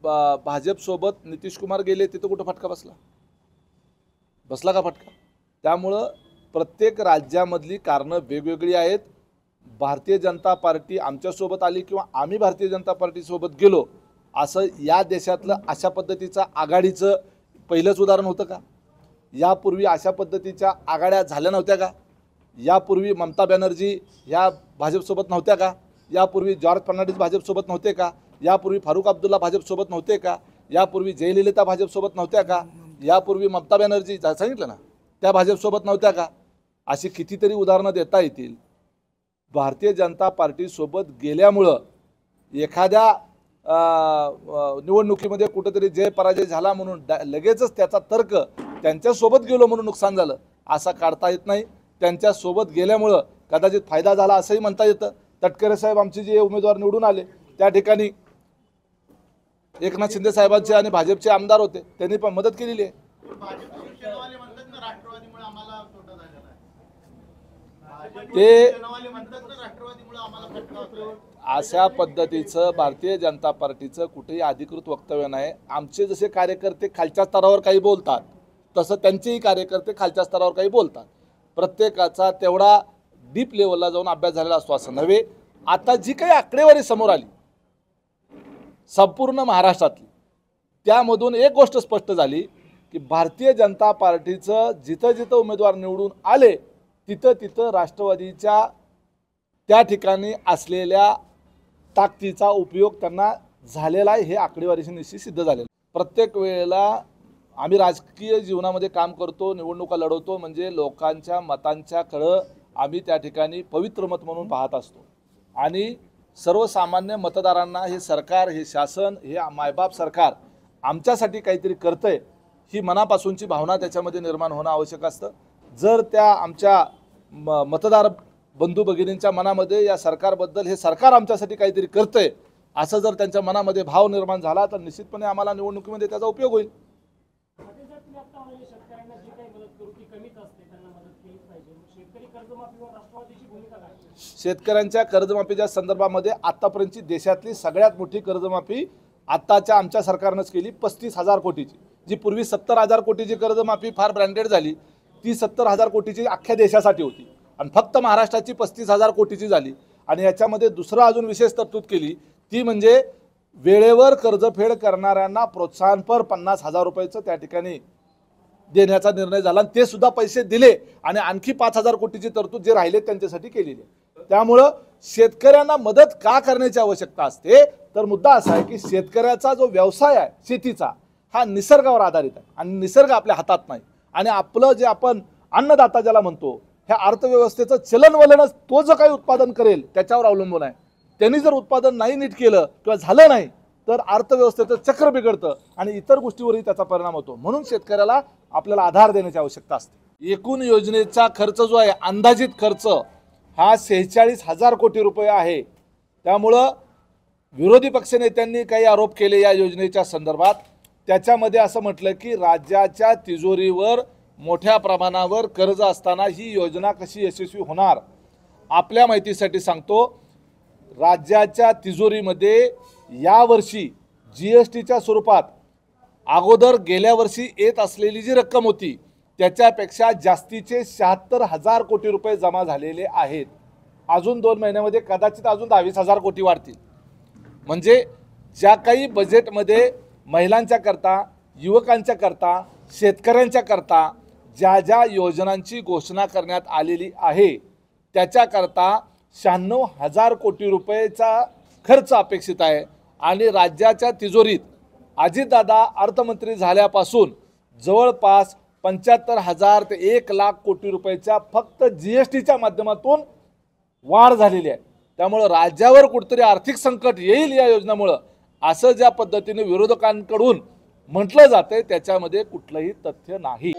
भाजपसोबत नितीश कुमार गेले तिथं कुठं फटका बसला का फटका? त्यामुळं प्रत्येक राज्यामधली कारणं वेगवेगळी आहेत। भारतीय जनता पार्टी आमच्यासोबत आली किंवा आम्ही भारतीय जनता पार्टीसोबत गेलो असं या देशातलं अशा पद्धतीचं आघाडीचं पहिलंच उदाहरण होतं का? यापूर्वी अशा पद्धतीच्या आघाड्या झाल्या नव्हत्या का? यापूर्वी ममता बॅनर्जी ह्या भाजपसोबत नव्हत्या का? यापूर्वी जॉर्ज फर्नांडिस भाजपसोबत नव्हते का? यापूर्वी फारुख अब्दुल्ला भाजपसोबत नव्हते का? यापूर्वी जयललिता भाजपसोबत नव्हत्या का? यापूर्वी ममता बॅनर्जी सांगितलं ना त्या भाजपसोबत नव्हत्या का? अशी कितीतरी उदाहरणं देता येतील। भारतीय जनता पार्टीसोबत गेल्यामुळं एखाद्या निवडणुकीमध्ये कुठेतरी जय पराजय झाला म्हणून लगेचच त्याचा तर्क त्यांच्यासोबत गेलो म्हणून नुकसान झालं असा काढता येत नाही। त्यांच्यासोबत गेल्यामुळं कदाचित फायदा झाला असंही म्हणता येतं। तटकरे साहेब आमचे जे उमेदवार निवडून आले त्या ठिकाणी एकनाथ शिंदे साहेबांचे आणि भाजपचे आमदार होते, त्यांनी पण मदत केलेली आहे। ते अशा पद्धतीचं भारतीय जनता पार्टीचं कुठेही अधिकृत वक्तव्य नाही। आमचे जसे कार्यकर्ते खालच्या स्तरावर काही बोलतात तसं त्यांचेही कार्यकर्ते खालच्या स्तरावर काही बोलतात। प्रत्येकाचा तेवढा डीप लेवलला जाऊन अभ्यास झालेला असतो असं नव्हे। आता जी काही आकडेवारी समोर आली संपूर्ण महाराष्ट्रातली, त्यामधून एक गोष्ट स्पष्ट झाली की भारतीय जनता पार्टीचं जिथं जिथं उमेदवार निवडून आले तिथं तिथं राष्ट्रवादीच्या त्या ठिकाणी असलेल्या ताकदीचा उपयोग त्यांना झालेला आहे। हे आकडेवारीशी निश्चित सिद्ध झालेलं। प्रत्येक वेळेला आम्ही राजकीय जीवनामध्ये काम करतो, निवडणुका लढवतो म्हणजे लोकांच्या मतांच्याकडं आम्ही त्या ठिकाणी पवित्र मत म्हणून पाहत असतो आणि सर्वसामान्य मतदारांना हे सरकार, हे शासन, हे मायबाप सरकार आमच्यासाठी काहीतरी करतंय ही मनापासूनची भावना त्याच्यामध्ये निर्माण होणं आवश्यक असतं। जर त्या आमच्या मतदार बंधू भगिनींच्या मनामध्ये या सरकारबद्दल हे सरकार आमच्यासाठी काहीतरी करतंय असं जर त्यांच्या मनामध्ये भाव निर्माण झाला तर निश्चितपणे आम्हाला निवडणुकीमध्ये त्याचा उपयोग होईल। शेतकऱ्यांच्या कर्जमाफीच्या संदर्भामध्ये आतापर्यंतची देशातली सगळ्यात मोठी कर्जमाफी आताच्या आमच्या सरकारनंच केली, 35,000 कोटीची। जी पूर्वी 70,000 कोटीची कर्जमाफी फार ब्रँडेड झाली, ती 70,000 कोटीची अख्ख्या देशासाठी होती आणि फक्त महाराष्ट्राची 35,000 कोटीची झाली। आणि याच्यामध्ये दुसरं अजून विशेष तरतूद केली ती म्हणजे वेळेवर कर्जफेड करणाऱ्यांना प्रोत्साहनपर 50,000 रुपयाचं त्या ठिकाणी देण्याचा निर्णय झाला, ते सुद्धा पैसे दिले आणि आणखी 5,000 कोटीची तरतूद जे राहिले त्यांच्यासाठी केलेली आहे। त्यामुळं शेतकऱ्यांना मदत का करण्याची आवश्यकता असते तर मुद्दा असा आहे की शेतकऱ्याचा जो व्यवसाय आहे शेतीचा हा निसर्गावर आधारित आहे आणि निसर्ग आपल्या हातात नाही आणि आपलं जे आपण अन्नदाता ज्याला म्हणतो ह्या अर्थव्यवस्थेचं चलनवलनच तो जो काही उत्पादन करेल त्याच्यावर अवलंबून आहे। त्यांनी जर उत्पादन नाही नीट केलं किंवा झालं नाही तर अर्थव्यवस्थेचं चक्र बिघडतं आणि इतर गोष्टीवरही त्याचा परिणाम होतो। म्हणून शेतकऱ्याला आपल्याला आधार देण्याची आवश्यकता असते। एकूण योजनेचा खर्च जो आहे अंदाजित खर्च हा 46,000 कोटी रुपये आहे। त्यामुळं विरोधी पक्षनेत्यांनी काही आरोप केले या योजनेच्या संदर्भात, त्याच्यामध्ये असं म्हटलं की राज्याच्या तिजोरीवर मोठ्या प्रमाणावर कर्ज असताना ही योजना कशी यशस्वी होणार। आपल्या माहितीसाठी सांगतो, राज्याच्या तिजोरीमध्ये यावर्षी GSTच्या स्वरूपात अगोदर गेल्या वर्षी येत असलेली जी रक्कम होती त्याच्यापेक्षा जास्तीचे 76,000 कोटी रुपये जमा झालेले आहेत। अजून 2 महिन्यामध्ये कदाचित अजून 22,000 कोटी वाढतील। म्हणजे ज्या काही बजेटमध्ये महिलांच्या करता, युवकांच्या करता, शेतकऱ्यांच्या करता ज्या ज्या योजनांची घोषणा करण्यात आलेली आहे त्याच्याकरता 96,000 कोटी रुपयेचा खर्च अपेक्षित आहे आणि राज्याच्या तिजोरीत अजितदादा अर्थमंत्री झाल्यापासून जवळपास 75,000 ते 1 लाख कोटी रुपयाच्या फक्त GSTच्या माध्यमातून वाढ झालेली आहे। त्यामुळे राज्यावर कुठेतरी आर्थिक संकट येईल या योजनेमुळे असं ज्या पद्धतीने विरोधकांकडून म्हटलं जाते त्याच्यामध्ये कुठलंही तथ्य नाही।